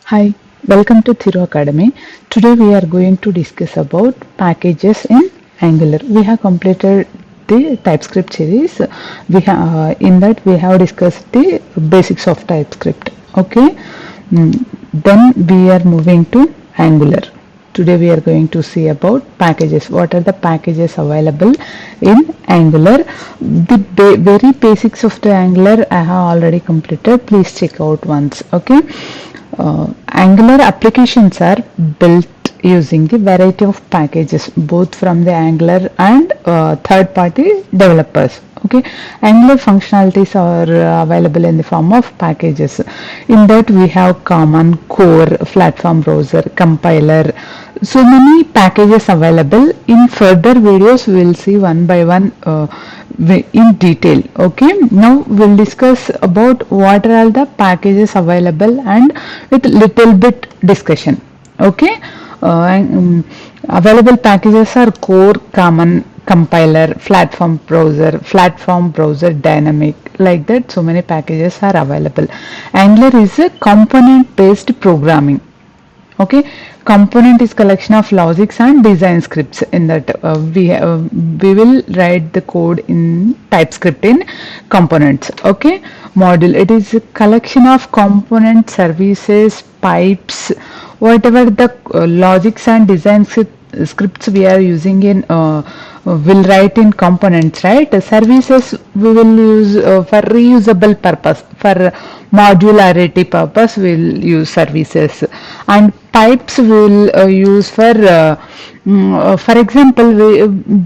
Hi, welcome to Thiru Academy. Today we are going to discuss about packages in Angular. We have completed the TypeScript series. In that we have discussed the basics of TypeScript. Okay. Then we are moving to Angular. Today we are going to see about packages. What are the packages available in Angular? The very basics of the Angular I have already completed. Please check out once. Okay. Angular applications are built using the variety of packages both from the Angular and third-party developers. Okay, Angular functionalities are available in the form of packages. In that we have common, core, platform browser, compiler. So many packages available. In further videos we will see one by one in detail. Okay, now we'll discuss about what are all the packages available and with little bit discussion. Okay, available packages are core, common, compiler, platform browser, dynamic, like that. So many packages are available. Angular is a component based programming. Okay, component is collection of logics and design scripts. In that we will write the code in TypeScript in components. Okay, module, it is a collection of component services, pipes, whatever the logics and design scripts we are using in will write in components, right? Services we will use for reusable purpose, for modularity purpose we will use services, and pipes we will use for example,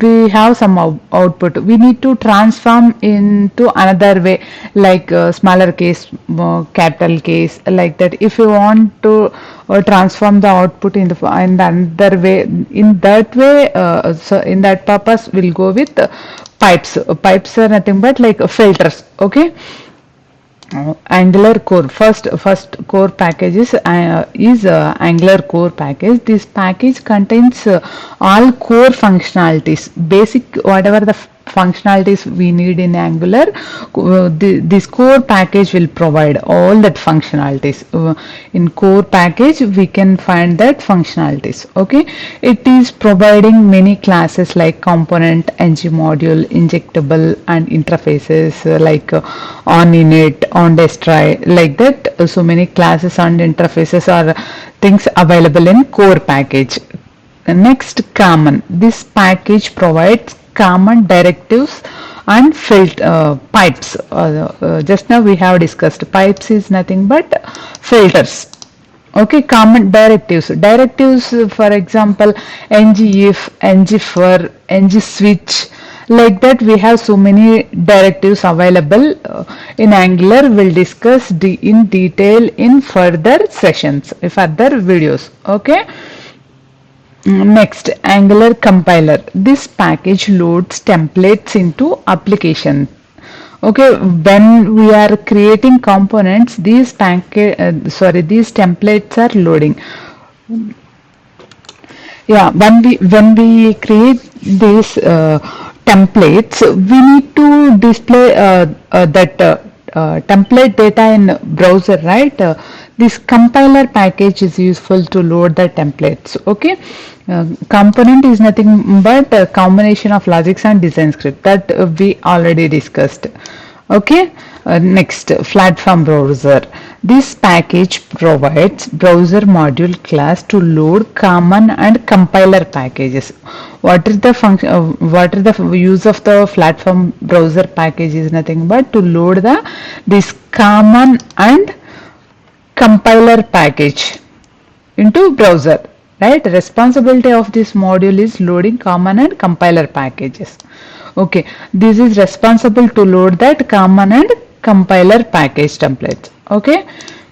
we have some output we need to transform into another way, like smaller case, capital case, like that. If you want to transform the output in the another way, in that way, so in that purpose we'll go with pipes. Pipes are nothing but like filters. Okay. Angular core, first core package is Angular core package. This package contains all core functionalities, basic whatever the functionalities we need in Angular. This core package will provide all that functionalities. In core package we can find that functionalities. Okay, it is providing many classes like component, ng module, injectable, and interfaces like on init, on destroy, like that. So many classes and interfaces are things available in core package. Next, common. This package provides common directives and pipes. Just now we have discussed pipes is nothing but filters. Okay, common directives. Directives, for example, ngif, ngfer, switch, like that. We have so many directives available in Angular. We'll discuss in detail in further sessions, further videos. Okay. Next, Angular compiler. This package loads templates into application. Okay, when we are creating components, these templates are loading. Yeah, when we create these templates, we need to display that template data in browser, right? This compiler package is useful to load the templates. Okay, component is nothing but a combination of logics and design script that we already discussed. Okay, next, platform browser. This package provides browser module class to load common and compiler packages. What is the function? What is the use of the platform browser package? Is nothing but to load this common and compiler package into browser, right? Responsibility of this module is loading common and compiler packages. Okay, this is responsible to load that common and compiler package templates. Okay.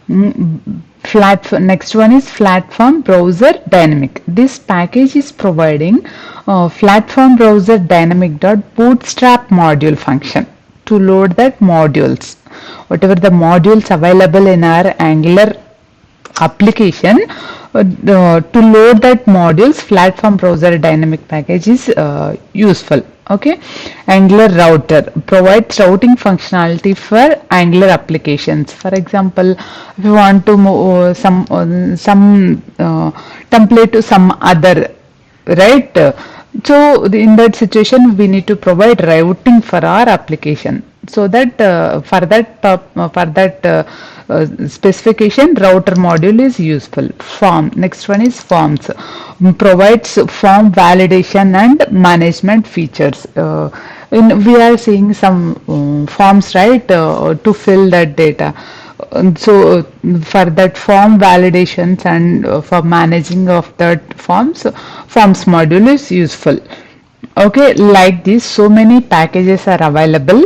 Next one is platform browser dynamic. This package is providing platform browser dynamic bootstrap module function to load that modules, whatever the modules available in our Angular application. To load that modules, platform browser dynamic package is useful. Okay, Angular router provides routing functionality for Angular applications. For example, if you want to move some template to some other, right? So in that situation, we need to provide routing for our application. So that specification, router module is useful. Form. Next one is forms. Provides form validation and management features. We are seeing some forms, right, to fill that data. For that form validations and for managing of that forms module is useful. Okay, like this, so many packages are available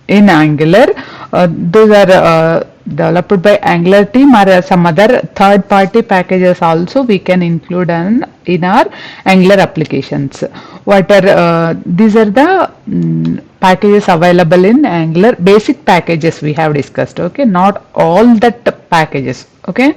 in Angular. Those are developed by Angular team, or some other third party packages also we can include in our Angular applications. What are these are the packages available in Angular, basic packages we have discussed. Okay, not all that packages. Okay,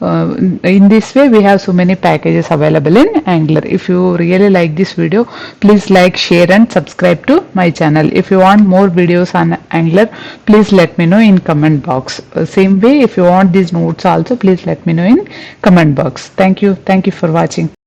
in this way we have so many packages available in Angular. If you really like this video, please like, share and subscribe to my channel. If you want more videos on Angular, please let me know in comment box. Same way, if you want these notes also, please let me know in comment box. Thank you for watching.